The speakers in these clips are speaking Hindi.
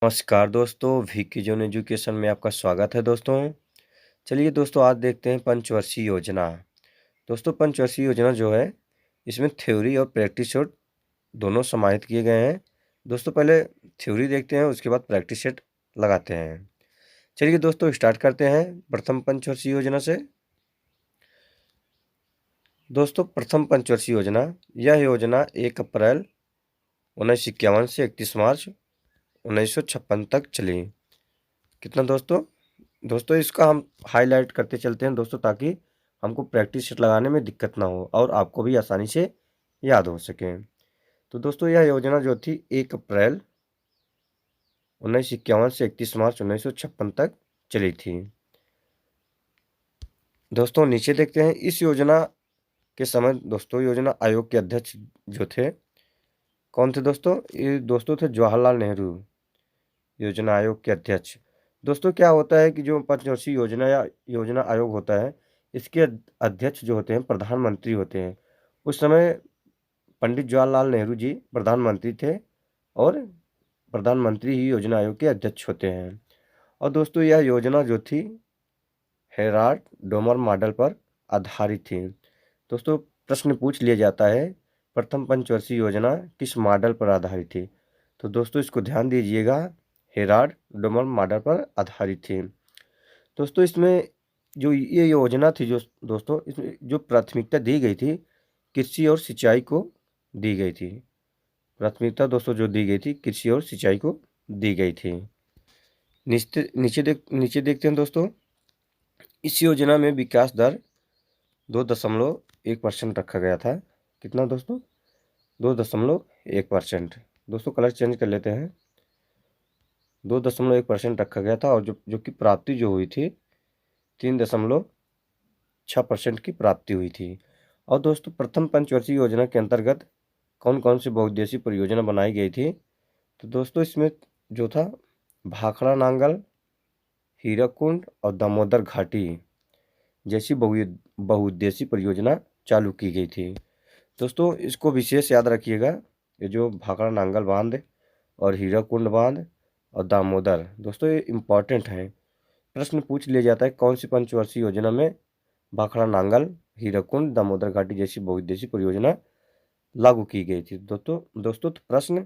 नमस्कार दोस्तों, विकी जोन एजुकेशन में आपका स्वागत है दोस्तों। चलिए दोस्तों, आज देखते हैं पंचवर्षीय योजना। दोस्तों, पंचवर्षीय योजना जो है, इसमें थ्योरी और प्रैक्टिस सेट दोनों समाहित किए गए हैं। दोस्तों, पहले थ्योरी देखते हैं, उसके बाद प्रैक्टिस सेट लगाते हैं। चलिए दोस्तों, स्टार्ट करते हैं प्रथम पंचवर्षीय योजना से। दोस्तों, प्रथम पंचवर्षीय योजना, यह योजना 1 अप्रैल 1951 से 31 मार्च 1956 तक चली। कितना दोस्तों? दोस्तों, इसका हम हाईलाइट करते चलते हैं दोस्तों, ताकि हमको प्रैक्टिस सेट लगाने में दिक्कत ना हो और आपको भी आसानी से याद हो सके। तो दोस्तों, यह योजना जो थी 1 अप्रैल 1951 से 31 मार्च 1956 तक चली थी। दोस्तों, नीचे देखते हैं इस योजना के समय दोस्तों योजना आयोग के अध्यक्ष जो थे, कौन थे दोस्तों? ये दोस्तों थे जवाहरलाल नेहरू, योजना आयोग के अध्यक्ष। दोस्तों, क्या होता है कि जो पंचवर्षीय योजना या योजना आयोग होता है, इसके अध्यक्ष जो होते हैं प्रधानमंत्री होते हैं। उस समय पंडित जवाहरलाल नेहरू जी प्रधानमंत्री थे और प्रधानमंत्री ही योजना आयोग के अध्यक्ष होते हैं। और दोस्तों, यह योजना जो थी हेराल्ड डोमर मॉडल पर आधारित थी। दोस्तों, प्रश्न पूछ लिया जाता है प्रथम पंचवर्षीय योजना किस मॉडल पर आधारित थी? तो दोस्तों, इसको ध्यान दीजिएगा, हेराल्ड डोमर मॉडल पर आधारित थी। दोस्तों, इसमें जो ये योजना थी, जो दोस्तों इसमें जो प्राथमिकता दी गई थी, कृषि और सिंचाई को दी गई थी। प्राथमिकता दोस्तों जो दी गई थी, कृषि और सिंचाई को दी गई थी। नीचे देखते हैं दोस्तों, इस योजना में विकास दर 2.1% रखा गया था। कितना दोस्तों? 2.1%। दोस्तों, कलर चेंज कर लेते हैं। 2.1% रखा गया था और जो कि प्राप्ति जो हुई थी 3.6% की प्राप्ति हुई थी। और दोस्तों, प्रथम पंचवर्षीय योजना के अंतर्गत कौन कौन सी बहुउद्देशीय परियोजना बनाई गई थी? तो दोस्तों, इसमें जो था भाखड़ा नांगल, हीराकुंड और दामोदर घाटी जैसी बहुउद्देशीय परियोजना चालू की गई थी। दोस्तों, इसको विशेष याद रखिएगा, ये जो भाखड़ा नांगल बांध और हीराकुंड बांध और दामोदर, दोस्तों ये इम्पॉर्टेंट है। प्रश्न पूछ लिया जाता है कौन सी पंचवर्षीय योजना में भाखड़ा नांगल, हीराकुंड, दामोदर घाटी जैसी बहुउद्देशीय परियोजना लागू की गई थी। दोस्तों तो प्रश्न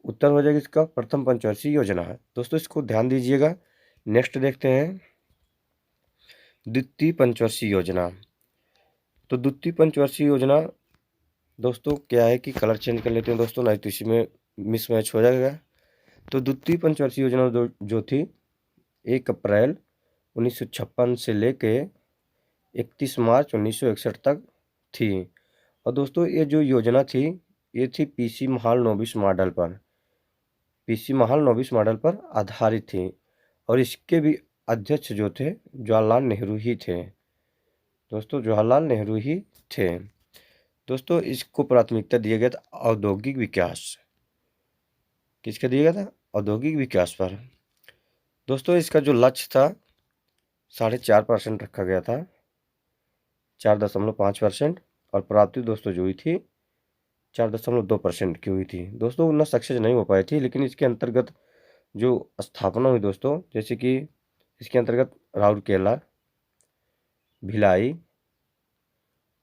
उत्तर हो जाएगा इसका प्रथम पंचवर्षीय योजना है। दोस्तों, इसको ध्यान दीजिएगा। नेक्स्ट देखते हैं द्वितीय पंचवर्षीय योजना। तो द्वितीय पंचवर्षीय योजना दोस्तों क्या है कि कलर चेंज कर लेते हैं दोस्तों, नहीं तो इसी में मिसमैच हो जाएगा। तो द्वितीय पंचवर्षीय योजना जो थी 1 अप्रैल 1956 से लेके 31 मार्च 1961 तक थी। और दोस्तों, ये जो योजना थी, ये थी पीसी महाल नोबिस मॉडल पर आधारित थी और इसके भी अध्यक्ष जो थे जवाहरलाल नेहरू ही थे। दोस्तों, जवाहरलाल नेहरू ही थे। दोस्तों, इसको प्राथमिकता दिया गया था औद्योगिक विकास। किसका दिया गया था? औद्योगिक विकास पर। दोस्तों, इसका जो लक्ष्य था 4.5% रखा गया था, 4.5%। और प्राप्ति दोस्तों जो हुई थी 4.2% की हुई थी। दोस्तों, उतना सक्सेस नहीं हो पाई थी, लेकिन इसके अंतर्गत जो स्थापना हुई दोस्तों, जैसे कि इसके अंतर्गत राउरकेला, भिलाई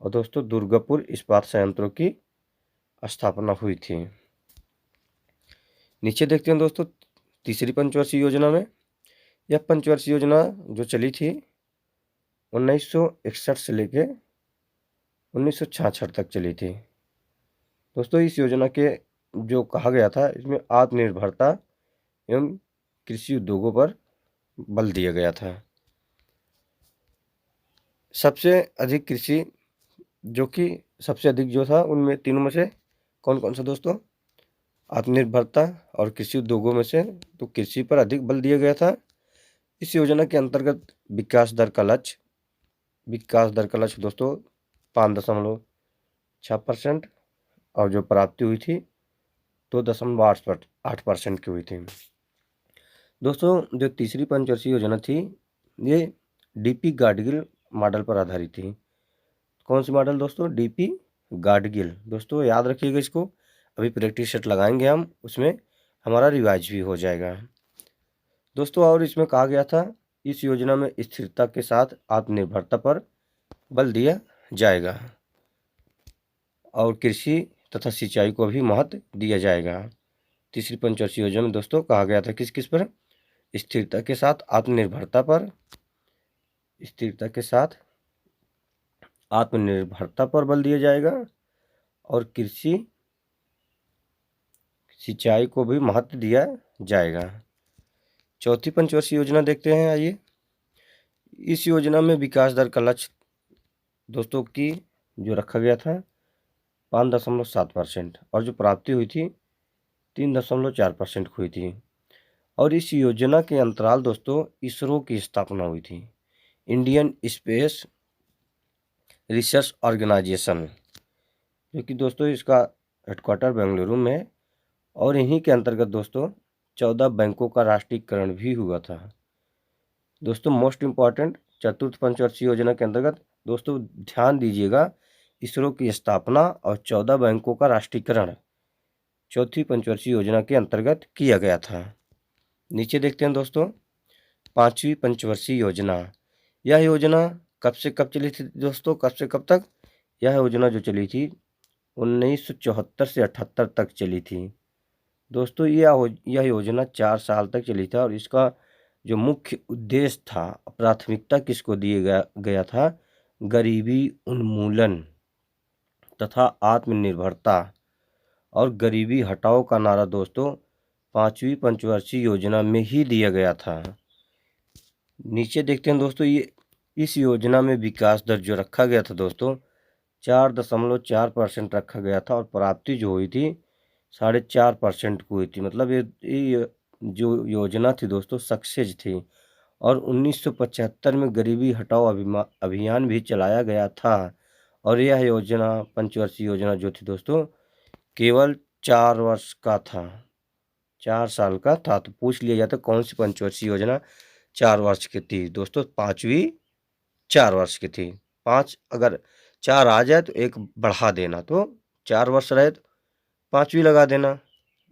और दोस्तों दुर्गापुर इस्पात संयंत्रों की स्थापना हुई थी। नीचे देखते हैं दोस्तों तीसरी पंचवर्षीय योजना में। यह पंचवर्षीय योजना जो चली थी 1961 से लेके 1966 तक चली थी। दोस्तों, इस योजना के जो कहा गया था, इसमें आत्मनिर्भरता एवं कृषि उद्योगों पर बल दिया गया था। सबसे अधिक कृषि सबसे अधिक जो था, उनमें तीनों में से कौन कौन सा दोस्तों? आत्मनिर्भरता और कृषि उद्योगों में से तो कृषि पर अधिक बल दिया गया था। इस योजना के अंतर्गत विकास दर का लक्ष्य दोस्तों 5.6% और जो प्राप्ति हुई थी 2.8% की हुई थी। दोस्तों, जो तीसरी पंचवर्षीय योजना थी, ये डीपी गाडगिल मॉडल पर आधारित थी। कौन सी मॉडल दोस्तों? डीपी गाडगिल। दोस्तों, याद रखिएगा इसको, अभी प्रैक्टिस सेट लगाएंगे हम, उसमें हमारा रिवाइज भी हो जाएगा। दोस्तों और इसमें कहा गया था इस योजना में स्थिरता के साथ आत्मनिर्भरता पर बल दिया जाएगा और कृषि तथा सिंचाई को भी महत्व दिया जाएगा। तीसरी पंचवर्षीय योजना में दोस्तों कहा गया था किस किस पर, स्थिरता के साथ आत्मनिर्भरता पर, स्थिरता के साथ आत्मनिर्भरता पर बल दिया जाएगा और कृषि सिंचाई को भी महत्व दिया जाएगा। चौथी पंचवर्षीय योजना देखते हैं, आइए। इस योजना में विकास दर का लक्ष्य दोस्तों की जो रखा गया था 5.7% और जो प्राप्ति हुई थी 3.4% हुई थी। और इस योजना के अंतराल दोस्तों इसरो की स्थापना हुई थी, इंडियन स्पेस रिसर्च ऑर्गेनाइजेशन, जो कि दोस्तों इसका हेडक्वार्टर बेंगलुरु में, और इन्हीं के अंतर्गत दोस्तों 14 बैंकों का राष्ट्रीयकरण भी हुआ था। दोस्तों मोस्ट इम्पॉर्टेंट चतुर्थ पंचवर्षीय योजना के अंतर्गत दोस्तों ध्यान दीजिएगा, इसरो की स्थापना और 14 बैंकों का राष्ट्रीयकरण चौथी पंचवर्षीय योजना के अंतर्गत किया गया था। नीचे देखते हैं दोस्तों पांचवी पंचवर्षीय योजना। यह योजना कब से कब चली थी दोस्तों, कब से कब तक? यह योजना जो चली थी 1974 से 78 तक चली थी। दोस्तों यह योजना 4 साल तक चली था और इसका जो मुख्य उद्देश्य था, प्राथमिकता किसको दिया गया था, गरीबी उन्मूलन तथा आत्मनिर्भरता और गरीबी हटाओ का नारा दोस्तों पांचवी पंचवर्षीय योजना में ही दिया गया था। नीचे देखते हैं दोस्तों, ये इस योजना में विकास दर जो रखा गया था दोस्तों 4.4% रखा गया था और प्राप्ति जो हुई थी 4.5% की हुई थी। मतलब ये जो योजना थी दोस्तों सक्सेस थी। और 1975 में गरीबी हटाओ अभियान भी चलाया गया था और यह योजना पंचवर्षीय योजना जो थी दोस्तों केवल 4 वर्ष का था, 4 साल का था। तो पूछ लिया जाता कौन सी पंचवर्षीय योजना 4 वर्ष की थी दोस्तों, पांचवी 4 वर्ष की थी। 5 अगर 4 आ जाए तो एक बढ़ा देना, तो 4 वर्ष रहे तो 5वीं लगा देना,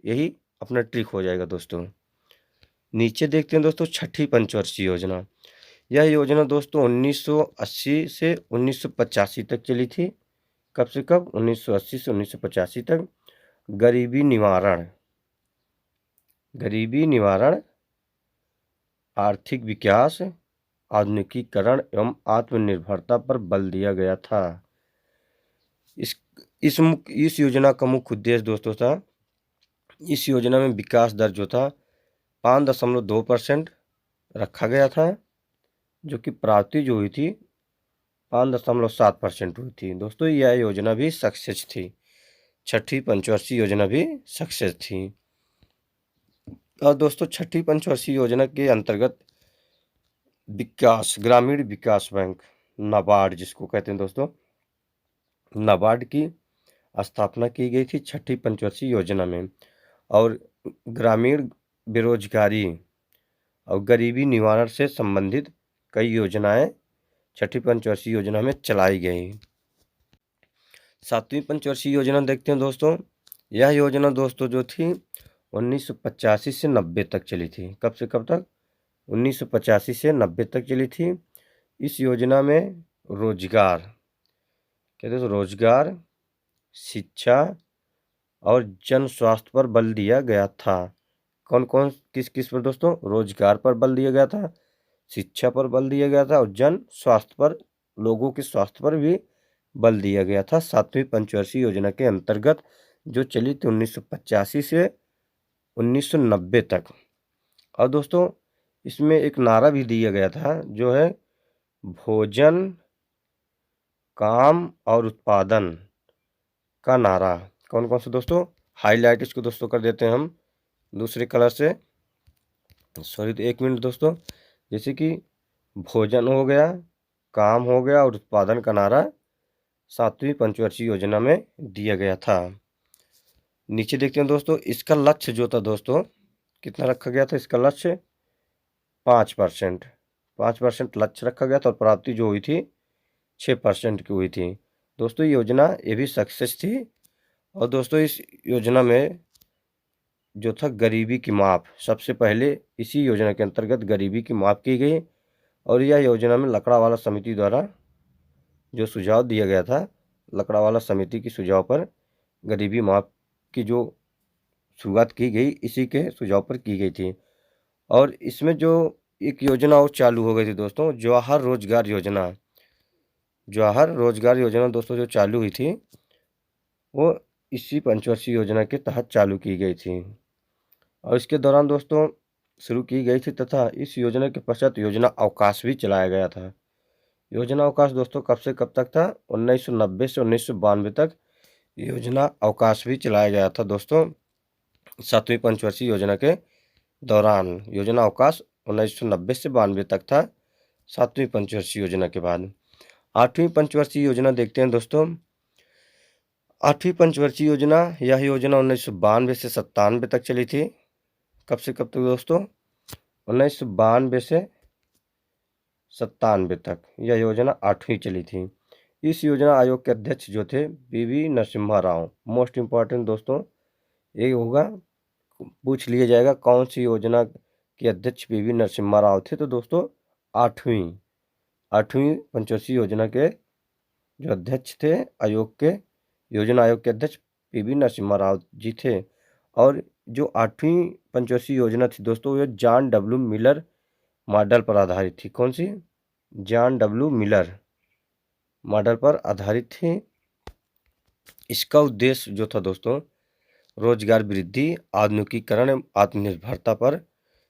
यही अपना ट्रिक हो जाएगा दोस्तों। नीचे देखते हैं दोस्तों छठी पंचवर्षीय योजना। यह योजना दोस्तों 1980 से 1985 तक चली थी। कब से कब? 1980 से 1985 तक। गरीबी निवारण, आर्थिक विकास, आधुनिकीकरण एवं आत्मनिर्भरता पर बल दिया गया था। इस योजना का मुख्य उद्देश्य दोस्तों था, इस योजना में विकास दर जो था 5.2% रखा गया था, जो कि प्राप्ति जो हुई थी 5.7% हुई थी। दोस्तों यह योजना भी सक्सेस थी, छठी पंचवर्षीय योजना भी सक्सेस थी। और दोस्तों छठी पंचवर्षीय योजना के अंतर्गत ग्रामीण विकास बैंक नाबार्ड जिसको कहते हैं दोस्तों, नाबार्ड की स्थापना की गई थी छठी पंचवर्षीय योजना में। और ग्रामीण बेरोजगारी और गरीबी निवारण से संबंधित कई योजनाएं छठी पंचवर्षीय योजना में चलाई गई। सातवीं पंचवर्षीय योजना देखते हैं दोस्तों। यह योजना दोस्तों जो थी 1985 से 90 तक चली थी। कब से कब तक? 1985 से 90 तक चली थी। इस योजना में रोजगार, कहते हैं रोजगार, शिक्षा और जन स्वास्थ्य पर बल दिया गया था। कौन कौन किस किस पर दोस्तों? रोजगार पर बल दिया गया था, शिक्षा पर बल दिया गया था और जन स्वास्थ्य पर, लोगों के स्वास्थ्य पर भी बल दिया गया था। सातवीं पंचवर्षीय योजना के अंतर्गत जो चली थी 1985 से 1990 तक। और दोस्तों इसमें एक नारा भी दिया गया था जो है भोजन, काम और उत्पादन का नारा। कौन कौन से दोस्तों? हाईलाइट इसको दोस्तों कर देते हैं हम दूसरे कलर से, सॉरी। तो 1 मिनट दोस्तों, जैसे कि भोजन हो गया, काम हो गया और उत्पादन का नारा सातवीं पंचवर्षीय योजना में दिया गया था। नीचे देखते हैं दोस्तों, इसका लक्ष्य जो था दोस्तों कितना रखा गया था? इसका लक्ष्य 5% लक्ष्य रखा गया था और प्राप्ति जो हुई थी 6% की हुई थी। दोस्तों योजना ये भी सक्सेस थी। और दोस्तों इस योजना में जो था गरीबी की माप, सबसे पहले इसी योजना के अंतर्गत गरीबी की माप की गई और यह योजना में लकड़ावाला समिति द्वारा जो सुझाव दिया गया था, लकड़ावाला समिति की सुझाव पर गरीबी माप की जो शुरुआत की गई इसी के सुझाव पर की गई थी। और इसमें जो एक योजना और चालू हो गई थी दोस्तों, जवाहर रोजगार योजना। जवाहर रोजगार योजना दोस्तों जो चालू हुई थी वो इसी पंचवर्षीय योजना के तहत चालू की गई थी और इसके दौरान दोस्तों शुरू की गई थी तथा इस योजना के पश्चात योजना अवकाश भी चलाया गया था। योजना अवकाश दोस्तों कब से कब तक था? 1990 से 1992 तक योजना अवकाश भी चलाया गया था दोस्तों। 7वीं पंचवर्षीय योजना के दौरान योजना अवकाश 1990 से 92 तक था, 7वीं पंचवर्षीय योजना के बाद। 8वीं पंचवर्षीय योजना देखते हैं दोस्तों। 8वीं पंचवर्षीय योजना, यह योजना 1992 से 97 तक चली थी। कब से कब तक दोस्तों? 1992 से 97 तक यह योजना 8वीं चली थी। इस योजना आयोग के अध्यक्ष जो थे PV Narasimha Rao. Most important दोस्तों ये होगा, पूछ लिया जाएगा कौन सी योजना के अध्यक्ष पीवी नरसिम्हा राव थे। तो दोस्तों 8वीं पंचवर्षीय योजना के जो अध्यक्ष थे आयोग के, योजना आयोग के अध्यक्ष पीवी नरसिम्हा राव जी थे। और जो 8वीं पंचवर्षीय योजना थी दोस्तों, ये जॉन डब्ल्यू मिलर मॉडल पर आधारित थी। कौन सी? जॉन डब्ल्यू मिलर मॉडल पर आधारित थी। इसका उद्देश्य जो था दोस्तों, रोजगार वृद्धि, आधुनिकीकरण एवं आत्मनिर्भरता पर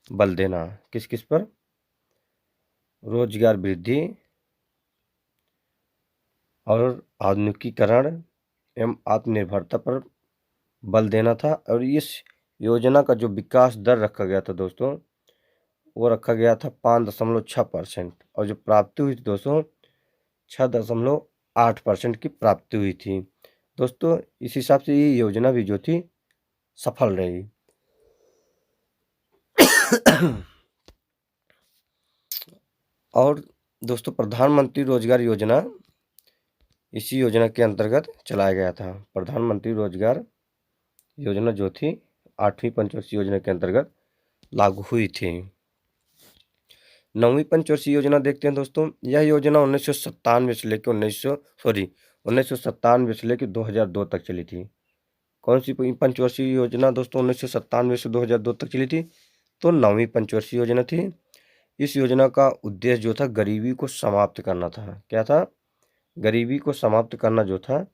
बल देना। किस किस पर? रोजगार वृद्धि और आधुनिकीकरण एवं आत्मनिर्भरता पर बल देना था। और इस योजना का जो विकास दर रखा गया था दोस्तों, वो रखा गया था 5.6% और जो प्राप्ति हुई थी दोस्तों 6.8% की प्राप्ति हुई थी दोस्तों। इस हिसाब से ये योजना भी जो थी सफल रही। और दोस्तों प्रधानमंत्री रोजगार योजना इसी योजना के अंतर्गत चलाया गया था। प्रधानमंत्री रोजगार योजना जो थी 8वीं पंचवर्षीय योजना के अंतर्गत लागू हुई थी। 9वीं पंचवर्षीय योजना देखते हैं दोस्तों। यह योजना 1997 से लेकर 1997 से लेकर 2002 तक चली थी। कौन सी पंचवर्षीय योजना दोस्तों 1997 से 2002 तक चली थी? तो 9वीं पंचवर्षीय योजना थी। इस योजना का उद्देश्य जो था गरीबी को समाप्त करना था। क्या था? गरीबी को समाप्त करना जो था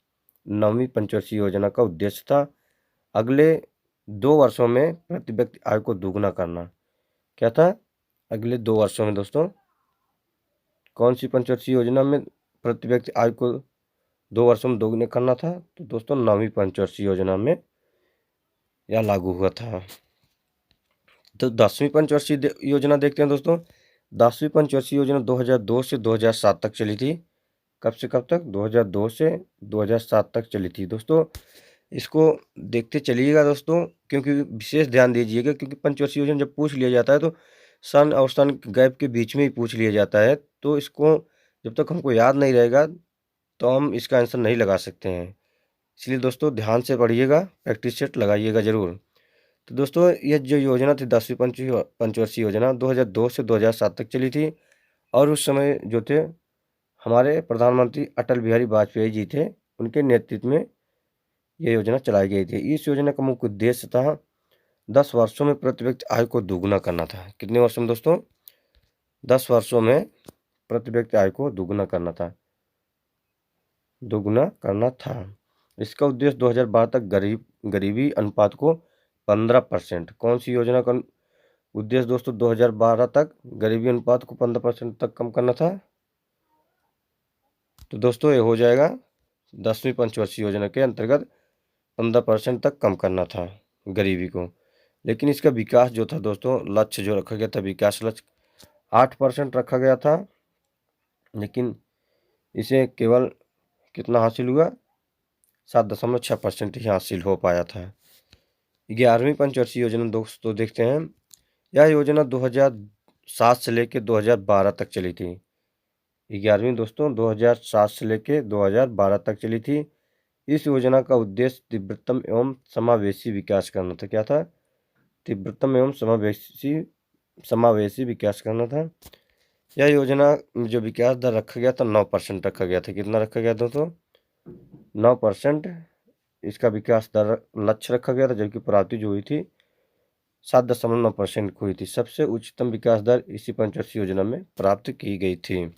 9वीं पंचवर्षीय योजना का उद्देश्य था। अगले 2 वर्षों में प्रति व्यक्ति आय को दोगुना करना। क्या था? अगले 2 वर्षों में दोस्तों कौन सी पंचवर्षीय योजना में प्रति व्यक्ति आय को 2 वर्षों में दोगुना करना था? तो दोस्तों 9वीं पंचवर्षीय योजना में यह लागू हुआ था। तो 10वीं पंचवर्षीय योजना देखते हैं दोस्तों। 10वीं पंचवर्षीय योजना 2002 से 2007 तक चली थी। कब से कब तक? 2002 से 2007 तक चली थी दोस्तों। इसको देखते चलिएगा दोस्तों, क्योंकि विशेष ध्यान दीजिएगा, क्योंकि पंचवर्षीय योजना जब पूछ लिया जाता है तो सन और सन गैप के बीच में ही पूछ लिया जाता है। तो इसको जब तक हमको याद नहीं रहेगा तो हम इसका आंसर नहीं लगा सकते हैं। इसलिए दोस्तों ध्यान से पढ़िएगा, प्रैक्टिस सेट लगाइएगा जरूर। तो दोस्तों यह जो योजना थी 10वीं पंचवर्षीय योजना 2002 से 2007 तक चली थी। और उस समय जो थे हमारे प्रधानमंत्री अटल बिहारी वाजपेयी जी थे, उनके नेतृत्व में यह योजना चलाई गई थी। इस योजना का मुख्य उद्देश्य था 10 वर्षों में प्रति व्यक्ति आय को दोगुना करना था। कितने वर्षों में दोस्तों? 10 वर्षों में प्रति व्यक्ति आय को दोगुना करना था। इसका उद्देश्य 2012 तक गरीबी अनुपात को 15%। कौन सी योजना का उद्देश्य दोस्तों 2012 तक गरीबी अनुपात को 15% तक कम करना था? तो दोस्तों ये हो जाएगा 10वीं पंचवर्षीय योजना के अंतर्गत 15% तक कम करना था गरीबी को। लेकिन इसका विकास जो था दोस्तों, लक्ष्य जो रखा गया था, विकास लक्ष्य 8% रखा गया था, लेकिन इसे केवल कितना हासिल हुआ? 7.6% ही हासिल हो पाया था। 11वीं पंचवर्षीय योजना दोस्तों देखते हैं। यह योजना 2007 से लेकर 2012 तक चली थी। 11वीं दोस्तों 2007 से लेकर 2012 तक चली थी। इस योजना का उद्देश्य तीव्रतम एवं समावेशी विकास करना था। क्या था? तीव्रतम एवं समावेशी विकास करना था। यह योजना में जो विकास दर रखा गया था 9% रखा गया था। कितना रखा गया दोस्तों? 9% इसका विकास दर लक्ष्य रखा गया था, जबकि प्राप्ति जो हुई थी 7.9% हुई थी। सबसे उच्चतम विकास दर इसी पंचवर्षीय योजना में प्राप्त की गई थी।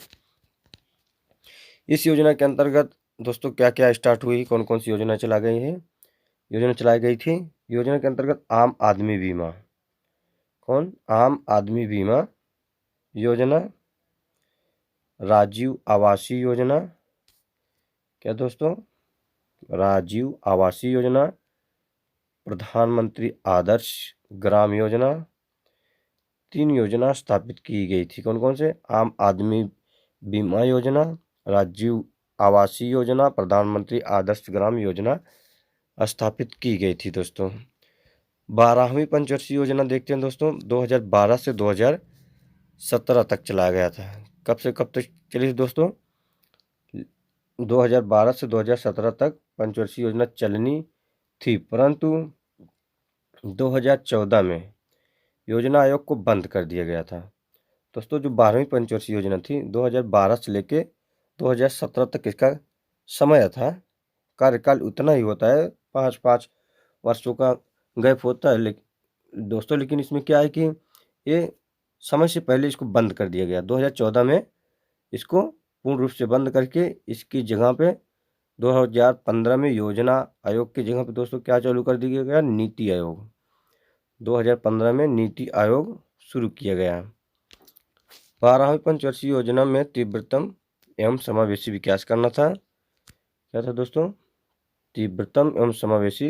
इस योजना के अंतर्गत दोस्तों क्या क्या स्टार्ट हुई, कौन कौन सी योजना चलाई गई थी? योजना के अंतर्गत आम आदमी बीमा। कौन? आम आदमी बीमा योजना, राजीव आवासीय योजना। क्या दोस्तों? राजीव आवासीय योजना, प्रधानमंत्री आदर्श ग्राम योजना। 3 योजना स्थापित की गई थी। कौन कौन से? आम आदमी बीमा योजना, राजीव आवासीय योजना, प्रधानमंत्री आदर्श ग्राम योजना स्थापित की गई थी दोस्तों। 12वीं पंचवर्षीय योजना देखते हैं दोस्तों। 2012 से 2017 तक चलाया गया था। कब से कब तक चली थी दोस्तों? 2012 से 2017 तक पंचवर्षीय योजना चलनी थी, परंतु 2014 में योजना आयोग को बंद कर दिया गया था। दोस्तों जो 12वीं पंचवर्षीय योजना थी 2012 से लेके 2017 तक इसका समय था। कार्यकाल उतना ही होता है, 5-5 वर्षों का गैप होता है। लेकिन इसमें क्या है कि ये समय से पहले इसको बंद कर दिया गया। 2014 में इसको पूर्ण रूप से बंद करके इसकी जगह पे 2015 में योजना आयोग की जगह पे दोस्तों क्या चालू कर दिया गया? नीति आयोग। 2015 में नीति आयोग शुरू किया गया। 12वीं पंचवर्षीय योजना में तीव्रतम एवं समावेशी विकास करना था। क्या था दोस्तों? तीव्रतम एवं समावेशी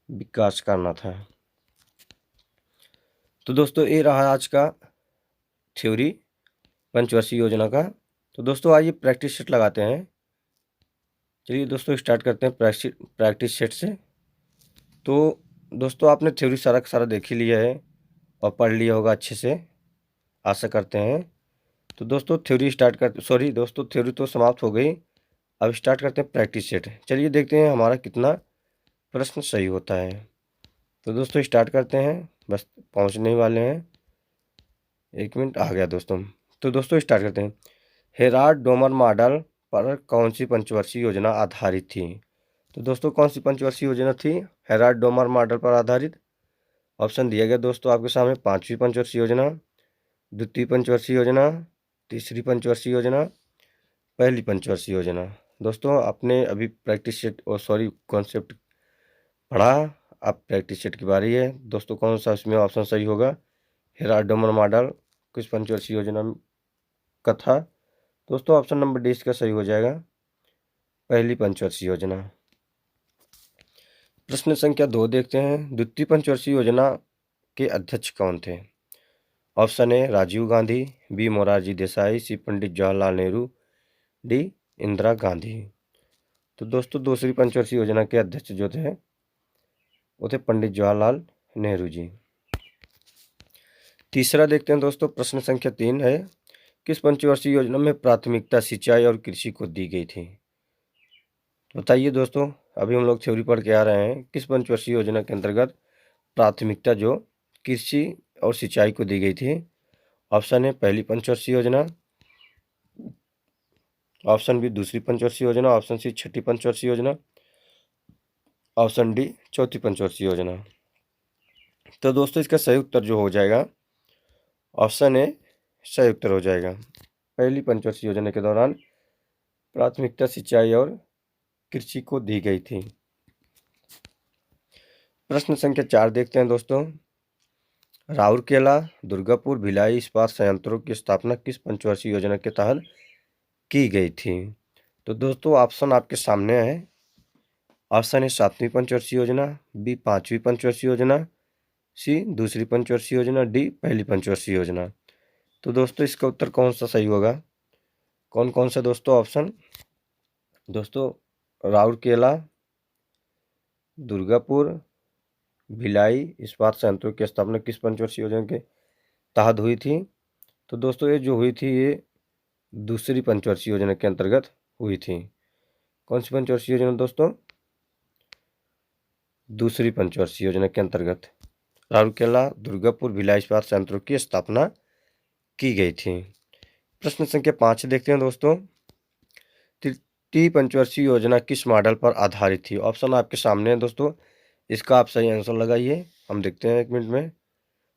विकास करना था। तो दोस्तों ये रहा आज का थ्योरी पंचवर्षीय योजना का। तो दोस्तों आइए प्रैक्टिस सेट लगाते हैं। चलिए दोस्तों स्टार्ट करते हैं प्रैक्टिस सेट से। तो दोस्तों आपने थ्योरी सारा का सारा देख ही लिया है और पढ़ लिया होगा अच्छे से, आशा करते हैं। तो दोस्तों थ्योरी तो समाप्त हो गई। अब स्टार्ट करते हैं प्रैक्टिस सेट। चलिए देखते हैं हमारा कितना प्रश्न सही होता है। तो दोस्तों स्टार्ट करते हैं, बस पहुंचने वाले हैं। 1 मिनट आ गया दोस्तों। तो दोस्तों स्टार्ट करते हैं। हेराल्ड डोमर मॉडल पर कौन सी पंचवर्षीय योजना आधारित थी? तो दोस्तों कौन सी पंचवर्षीय योजना थी हेराल्ड डोमर मॉडल पर आधारित? ऑप्शन दिया गया दोस्तों आपके सामने। 5वीं पंचवर्षीय योजना, द्वितीय पंचवर्षीय योजना, तीसरी पंचवर्षीय योजना, पहली पंचवर्षीय योजना। दोस्तों आपने अभी कॉन्सेप्ट पढ़ा। अब प्रैक्टिस सेट की बारी है। दोस्तों कौन सा इसमें ऑप्शन सही होगा? हेराल्ड डोमर मॉडल किस पंचवर्षीय योजना का था? दोस्तों ऑप्शन नंबर डी इसका सही हो जाएगा, पहली पंचवर्षीय योजना। प्रश्न संख्या 2 देखते हैं। द्वितीय पंचवर्षीय योजना के अध्यक्ष कौन थे? Option A Rajiv Gandhi, B Morarji Desai, C Pandit Jawaharlal Nehru, D Indira Gandhi. तो दोस्तों दूसरी पंचवर्षीय योजना के अध्यक्ष जो थे वो थे पंडित जवाहरलाल नेहरू जी। तीसरा देखते हैं दोस्तों। प्रश्न संख्या 3 है। किस पंचवर्षीय योजना में प्राथमिकता सिंचाई और कृषि को दी गई थी? बताइए दोस्तों, अभी हम लोग थ्योरी पढ़ के आ रहे हैं। किस पंचवर्षीय योजना के अंतर्गत प्राथमिकता जो कृषि और सिंचाई को दी गई थी? ऑप्शन ए पहली पंचवर्षीय योजना, ऑप्शन बी दूसरी पंचवर्षीय योजना, ऑप्शन सी छठी पंचवर्षीय योजना, ऑप्शन डी चौथी पंचवर्षीय योजना। तो दोस्तों इसका सही उत्तर जो हो जाएगा ऑप्शन ए सही उत्तर हो जाएगा। पहली पंचवर्षीय योजना के दौरान प्राथमिकता सिंचाई और कृषि को दी गई थी। प्रश्न संख्या 4 देखते हैं दोस्तों। राउरकेला, दुर्गापुर, भिलाई इस्पात संयंत्रों की स्थापना किस पंचवर्षीय योजना के तहत की गई थी? तो दोस्तों ऑप्शन आपके सामने है। ऑप्शन ए 7वीं पंचवर्षीय योजना, बी 5वीं पंचवर्षीय योजना, सी दूसरी पंचवर्षीय योजना, डी पहली पंचवर्षीय योजना। तो दोस्तों इसका उत्तर कौन सा सही होगा? कौन कौन सा दोस्तों ऑप्शन? दोस्तों राउरकेला, दुर्गापुर, भिलाई इस्पात संयंत्रों की स्थापना किस पंचवर्षीय योजना के तहत हुई थी? तो दोस्तों ये जो हुई थी ये दूसरी पंचवर्षीय योजना के अंतर्गत हुई थी। कौन सी पंचवर्षीय योजना दोस्तों? दूसरी पंचवर्षीय योजना के अंतर्गत। राउरकेला, दुर्गापुर, भिलाई इस्पात संयंत्रों की स्थापना की गई थी। प्रश्न संख्या 5 देखते हैं दोस्तों। तृतीय पंचवर्षीय योजना किस मॉडल पर आधारित थी? ऑप्शन आपके सामने है दोस्तों, इसका आप सही आंसर लगाइए। हम देखते हैं 1 मिनट में।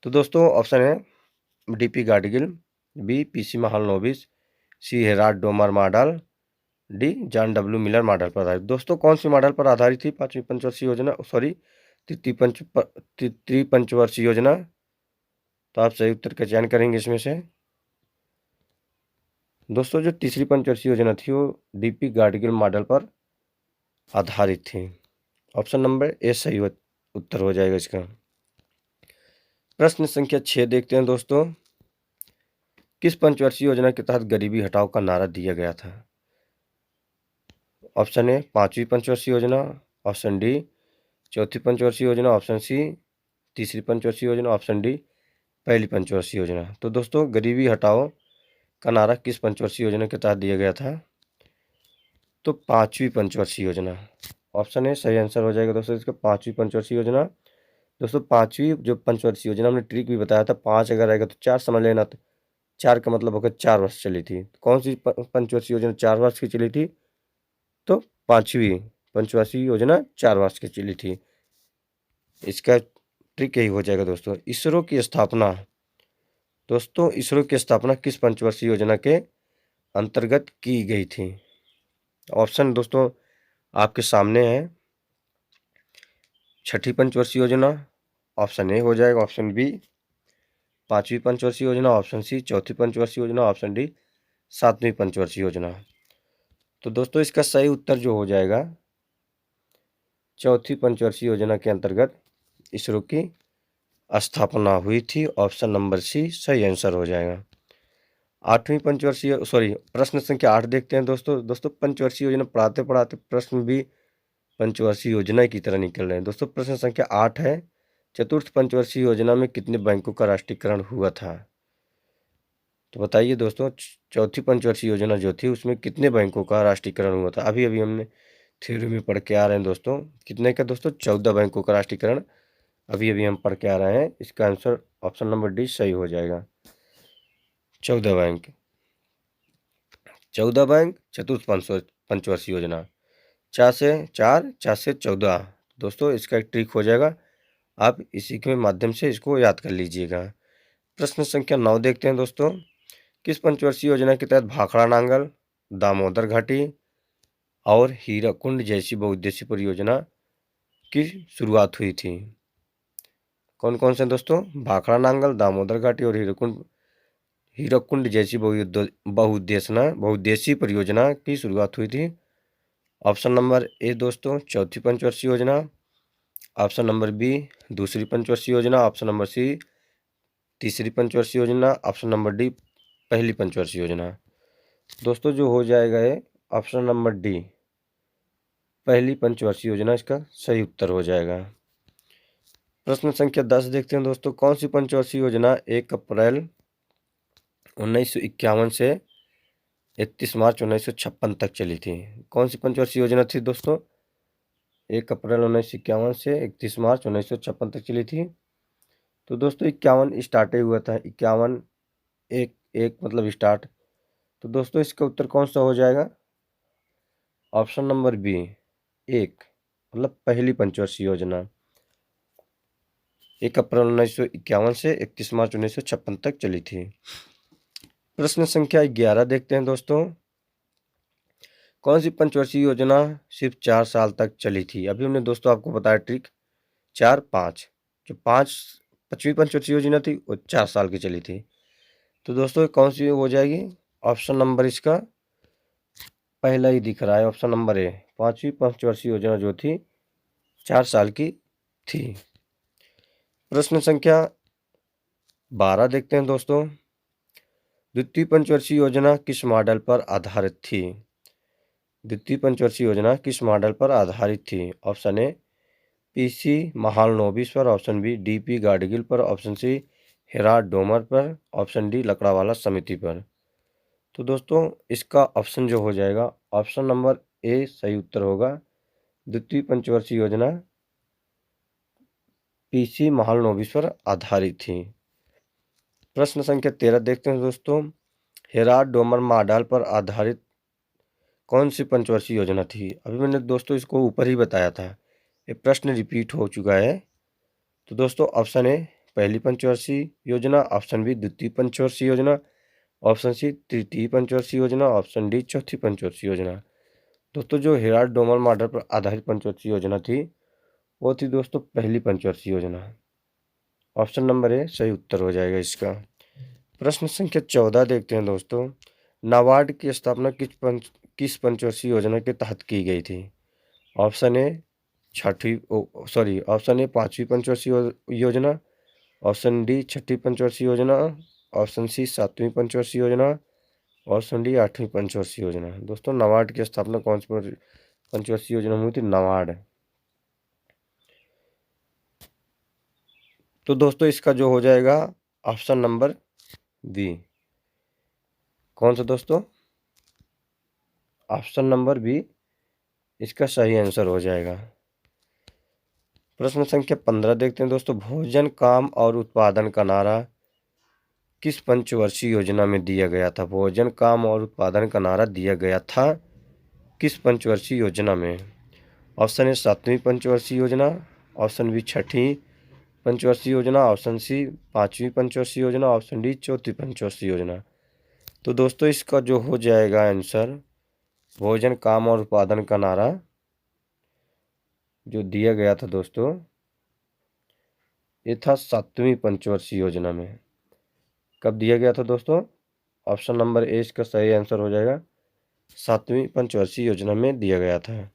तो दोस्तों ऑप्शन है DP Gadgil, B PC Mahalanobis, C Harrod Domar model, D John W Miller model पर आधारित। दोस्तों कौन सी मॉडल पर आधारित थी पांचवी पंचवर्षीय योजना, सॉरी तृतीय पंचवर्षीय योजना? तो आप सही उत्तर का चयन करेंगे इसमें से। दोस्तों जो तीसरी पंचवर्षीय योजना थी वो डीपी गाडगिल मॉडल पर आधारित थी। ऑप्शन नंबर ए सही उत्तर हो जाएगा इसका। प्रश्न संख्या 6 देखते हैं दोस्तों। किस पंचवर्षीय योजना के तहत गरीबी हटाओ का नारा दिया गया था? ऑप्शन ए पांचवी पंचवर्षीय योजना, ऑप्शन डी चौथी पंचवर्षीय योजना, ऑप्शन सी तीसरी पंचवर्षीय योजना, ऑप्शन डी पहली पंचवर्षीय योजना। तो दोस्तों गरीबी हटाओ का नारा किस पंचवर्षीय योजना के तहत दिया गया था? तो पांचवी पंचवर्षीय योजना। ऑप्शन ए सही आंसर हो जाएगा दोस्तों इसका, पांचवी पंचवर्षीय योजना। दोस्तों पांचवी जो पंचवर्षीय योजना हमने ट्रिक भी बताया था, 5 अगर आएगा तो 4 समझ लेना। तो 4 का मतलब होगा 4 वर्ष चली थी। कौन सी पंचवर्षीय योजना 4 वर्ष की चली थी? तो पांचवी पंचवर्षीय योजना 4 वर्ष की चली थी। इसका ट्रिक यही हो जाएगा दोस्तों। इसरो की स्थापना, दोस्तों इसरो की स्थापना किस पंचवर्षीय योजना के अंतर्गत की गई थी? ऑप्शन दोस्तों आपके सामने है। छठी पंचवर्षीय योजना, ऑप्शन ए हो जाएगा, ऑप्शन बी पांचवी पंचवर्षीय योजना, ऑप्शन सी चौथी पंचवर्षीय योजना, ऑप्शन डी सातवीं पंचवर्षीय योजना। तो दोस्तों इसका सही उत्तर जो हो जाएगा चौथी पंचवर्षीय योजना के अंतर्गत इसरो की स्थापना हुई थी। ऑप्शन नंबर सी सही आंसर हो जाएगा। आठवीं पंचवर्षीय प्रश्न संख्या 8 देखते हैं दोस्तों पंचवर्षीय योजना पढ़ाते पढ़ाते प्रश्न भी पंचवर्षीय योजना की तरह निकल रहे हैं। दोस्तों प्रश्न संख्या 8 है, चतुर्थ पंचवर्षीय योजना में कितने बैंकों का राष्ट्रीयकरण हुआ था? तो बताइए दोस्तों, चौथी पंचवर्षीय योजना जो थी उसमें कितने बैंकों का राष्ट्रीयकरण हुआ था? अभी अभी हमने थ्योरी में पढ़ के आ रहे हैं दोस्तों। कितने का दोस्तों? 14 बैंकों का राष्ट्रीयकरण अभी अभी हम पढ़ के आ रहे हैं। इसका आंसर ऑप्शन नंबर डी सही हो जाएगा। 14 बैंक, 14 बैंक चतुर्थ पंचवर्षीय योजना। 4 से 4, 4 से 14। दोस्तों इसका एक ट्रिक हो जाएगा, आप इसी के माध्यम से इसको याद कर लीजिएगा। प्रश्न संख्या 9 देखते हैं दोस्तों। किस पंचवर्षीय योजना के तहत भाखड़ा नांगल, दामोदर घाटी और हीराकुंड जैसी बहुउद्देशीय परियोजना की शुरुआत हुई थी? कौन कौन से दोस्तों? भाखड़ा नांगल, दामोदर घाटी और हीराकुंड जैसी बहुउद्देशीय परियोजना की शुरुआत हुई थी। ऑप्शन नंबर ए दोस्तों चौथी पंचवर्षीय योजना, ऑप्शन नंबर बी दूसरी पंचवर्षीय योजना, ऑप्शन नंबर सी तीसरी पंचवर्षीय योजना, ऑप्शन नंबर डी पहली पंचवर्षीय योजना। दोस्तों जो हो जाएगा ये ऑप्शन नंबर डी पहली पंचवर्षीय योजना इसका सही उत्तर हो जाएगा। प्रश्न संख्या 10 देखते हैं दोस्तों। कौन सी पंचवर्षीय योजना 1 अप्रैल 1951 से 31 मार्च 1956 तक चली थी? कौन सी पंचवर्षीय योजना थी दोस्तों? 1 अप्रैल 1951 से 31 मार्च 1956 तक चली थी। तो दोस्तों 51 स्टार्ट हुआ था, 51 एक एक मतलब स्टार्ट। तो दोस्तों इसका उत्तर कौन सा हो जाएगा? ऑप्शन नंबर बी 1 मतलब पहली पंचवर्षीय योजना 1 अप्रैल 1951 से 31 मार्च 1956 तक चली थी। प्रश्न संख्या 11 देखते हैं दोस्तों। कौन सी पंचवर्षीय योजना सिर्फ 4 साल तक चली थी? अभी हमने दोस्तों आपको बताया ट्रिक 4, 5। जो 5वीं पंचवर्षीय योजना थी वो 4 साल की चली थी। तो दोस्तों कौन सी हो जाएगी? ऑप्शन नंबर इसका पहला ही दिख रहा है, ऑप्शन नंबर ए 5वीं पंचवर्षीय योजना जो थी 4 साल की थी। प्रश्न संख्या 12 देखते हैं दोस्तों। द्वितीय पंचवर्षीय योजना किस मॉडल पर आधारित थी? द्वितीय पंचवर्षीय योजना किस मॉडल पर आधारित थी? ऑप्शन ए पीसी महालनोबिस पर, ऑप्शन बी डीपी गाडगिल पर, ऑप्शन सी हेराल्ड डोमर पर, ऑप्शन डी लकड़ावाला समिति पर। तो दोस्तों इसका ऑप्शन जो हो जाएगा ऑप्शन नंबर ए सही उत्तर होगा। द्वितीय पंचवर्षीय योजना PC महालनोबिस पर आधारित थी। प्रश्न संख्या 13 देखते हैं दोस्तों, हेराल्ड डोमर मॉडल पर आधारित कौन सी पंचवर्षीय योजना थी? अभी मैंने दोस्तों इसको ऊपर ही बताया था, ये प्रश्न रिपीट हो चुका है। तो दोस्तों ऑप्शन ए पहली पंचवर्षीय योजना, ऑप्शन बी द्वितीय पंचवर्षीय योजना, ऑप्शन सी तृतीय पंचवर्षीय योजना, ऑप्शन डी चौथी पंचवर्षीय योजना। दोस्तों जो हेराल्ड डोमर मॉडल पर आधारित पंचवर्षीय योजना थी वो थी दोस्तों पहली पंचवर्षीय योजना। ऑप्शन नंबर ए सही उत्तर हो जाएगा इसका। प्रश्न संख्या 14 देखते हैं दोस्तों, नाबार्ड की स्थापना किस पंचवर्षीय योजना के तहत की गई थी? ऑप्शन ए ऑप्शन ए पांचवी पंचवर्षीय योजना, ऑप्शन डी छठी पंचवर्षीय योजना, ऑप्शन सी सातवीं पंचवर्षीय योजना, ऑप्शन डी आठवीं पंचवर्षीय योजना। दोस्तों नाबार्ड की स्थापना कौन सी पंचवर्षीय योजना में हुई थी? नाबार्ड। तो दोस्तों इसका जो हो जाएगा ऑप्शन नंबर बी। कौन सा दोस्तों? ऑप्शन नंबर बी इसका सही आंसर हो जाएगा। प्रश्न संख्या 15 देखते हैं दोस्तों, भोजन काम और उत्पादन का नारा किस पंचवर्षीय योजना में दिया गया था? भोजन काम और उत्पादन का नारा दिया गया था किस पंचवर्षीय योजना में? ऑप्शन ए सातवीं पंचवर्षीय योजना, ऑप्शन बी छठी पंचवर्षीय योजना, ऑप्शन सी पांचवी पंचवर्षीय योजना, ऑप्शन डी चौथी पंचवर्षीय योजना। तो दोस्तों इसका जो हो जाएगा आंसर, भोजन काम और उत्पादन का नारा जो दिया गया था दोस्तों ये था सातवीं पंचवर्षीय योजना में। कब दिया गया था दोस्तों? ऑप्शन नंबर ए इसका सही आंसर हो जाएगा, सातवीं पंचवर्षीय योजना में दिया गया था।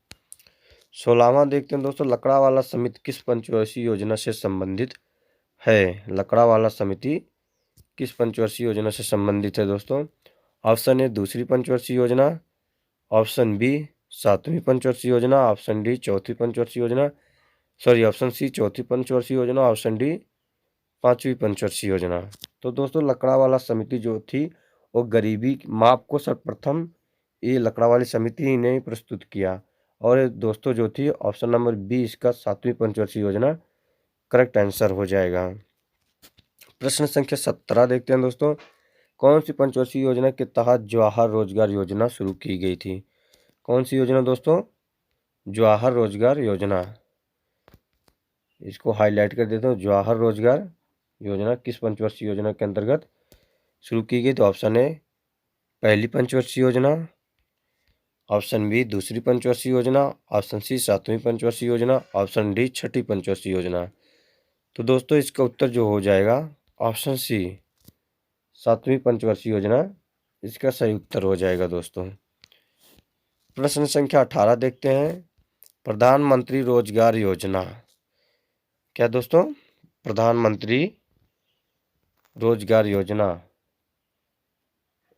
16वां देखते हैं दोस्तों, लकड़ावाला समिति किस पंचवर्षीय योजना से संबंधित है? लकड़ावाला समिति किस पंचवर्षीय योजना से संबंधित है दोस्तों? ऑप्शन ए दूसरी पंचवर्षीय योजना, ऑप्शन बी सातवीं पंचवर्षीय योजना, ऑप्शन डी चौथी पंचवर्षीय योजना, ऑप्शन सी चौथी पंचवर्षीय योजना, ऑप्शन डी पांचवी पंचवर्षीय योजना। तो दोस्तों लकड़ावाला समिति जो थी वो गरीबी माप को सर्वप्रथम ये लकड़ावाली समिति ने प्रस्तुत किया, और दोस्तों जो थी ऑप्शन नंबर बी इसका सातवीं पंचवर्षीय योजना करेक्ट आंसर हो जाएगा। प्रश्न संख्या 17 देखते हैं दोस्तों, कौन सी पंचवर्षीय योजना के तहत जवाहर रोजगार योजना शुरू की गई थी? कौन सी योजना दोस्तों? जवाहर रोजगार योजना। इसको हाईलाइट कर देता हूँ, जवाहर रोजगार योजना किस पंचवर्षीय योजना के अंतर्गत शुरू की गई? तो ऑप्शन ए पहली पंचवर्षीय योजना, ऑप्शन बी दूसरी पंचवर्षीय योजना, ऑप्शन सी सातवीं पंचवर्षीय योजना, ऑप्शन डी छठी पंचवर्षीय योजना। तो दोस्तों इसका उत्तर जो हो जाएगा ऑप्शन सी सातवीं पंचवर्षीय योजना इसका सही उत्तर हो जाएगा दोस्तों। प्रश्न संख्या 18 देखते हैं, प्रधानमंत्री रोजगार योजना। क्या दोस्तों? प्रधानमंत्री रोजगार योजना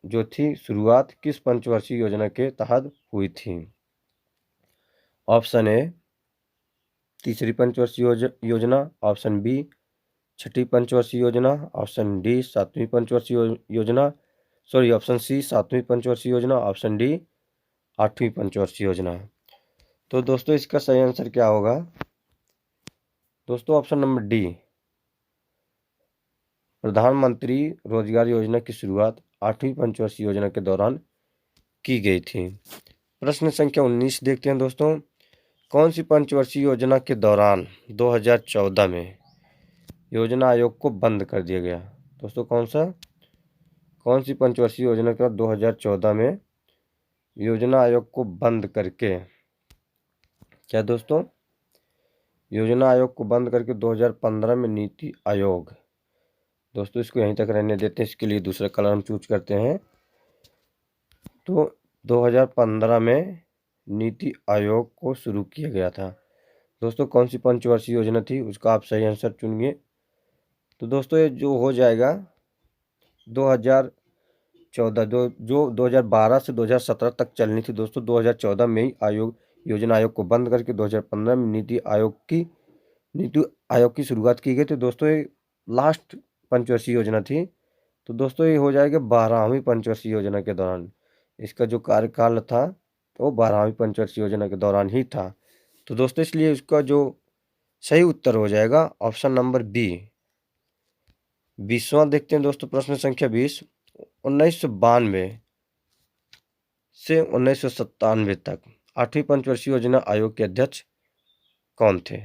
जो थी शुरुआत किस पंचवर्षीय योजना के तहत हुई थी? ऑप्शन ए तीसरी पंचवर्षीय योजना, ऑप्शन बी छठी पंचवर्षीय योजना, ऑप्शन डी सातवीं पंचवर्षीय योजना, ऑप्शन सी सातवीं पंचवर्षीय योजना, ऑप्शन डी आठवीं पंचवर्षीय योजना। तो दोस्तों इसका सही आंसर क्या होगा? दोस्तों ऑप्शन नंबर डी, प्रधानमंत्री रोजगार योजना की शुरुआत आठवीं पंचवर्षीय योजना के दौरान की गई थी। प्रश्न संख्या 19 देखते हैं दोस्तों, कौन सी पंचवर्षीय योजना के दौरान 2014 में योजना आयोग को बंद कर दिया गया? दोस्तों कौन सी पंचवर्षीय योजना के बाद 2014 में योजना आयोग को बंद करके, क्या दोस्तों? योजना आयोग को बंद करके 2015 में नीति आयोग, दोस्तों इसको यहीं तक रहने देते हैं, इसके लिए दूसरा कलर हम चूज करते हैं। तो 2015 में नीति आयोग को शुरू किया गया था। दोस्तों कौन सी पंचवर्षीय योजना थी उसका आप सही आंसर चुनिए। तो दोस्तों ये जो हो जाएगा 2014, जो 2012 से 2017 तक चलनी थी दोस्तों, 2014 में ही योजना आयोग को बंद करके 2015 में नीति आयोग की शुरुआत की गई। तो दोस्तों ये लास्ट पंचवर्षीय योजना थी। तो दोस्तों ये हो जाएगा 12वीं पंचवर्षीय योजना के दौरान, इसका जो कार्यकाल था वो 12वीं पंचवर्षीय योजना के दौरान ही था। तो दोस्तों इसलिए इसका जो सही उत्तर हो जाएगा ऑप्शन नंबर बी। 20वां देखते हैं दोस्तों, प्रश्न संख्या 20। 1992 से 1997 तक 8वीं पंचवर्षीय योजना आयोग के अध्यक्ष कौन थे?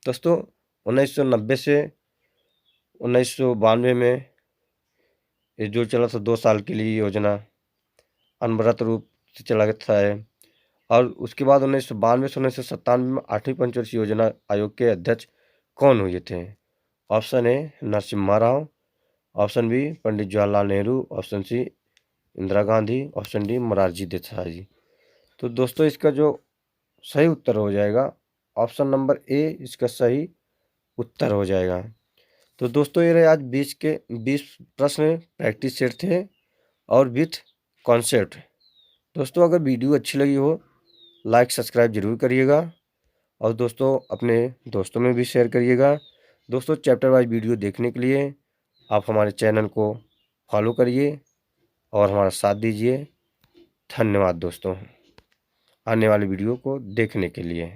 दोस्तों 1990 से 1992 में ये जो चला था 2 साल के लिए योजना अनवरत रूप से चला था है। और उसके बाद 1992 से 1997 में 8वीं पंचवर्षीय योजना आयोग के अध्यक्ष कौन हुए थे? Option A Narasimha Rao, option B Pandit Jawaharlal Nehru, option C Indira Gandhi, option D Morarji Desai. तो दोस्तों इसका जो सही उत्तर हो जाएगा ऑप्शन नंबर ए इसका सही उत्तर हो जाएगा। तो दोस्तों ये रहे आज 20 प्रश्न प्रैक्टिस सेट थे और विथ कॉन्सेप्ट। दोस्तों अगर वीडियो अच्छी लगी हो लाइक सब्सक्राइब जरूर करिएगा और दोस्तों अपने दोस्तों में भी शेयर करिएगा। दोस्तों चैप्टर वाइज वीडियो देखने के लिए आप हमारे चैनल को फॉलो करिए और हमारा साथ दीजिए। धन्यवाद दोस्तों आने वाली वीडियो को देखने के लिए।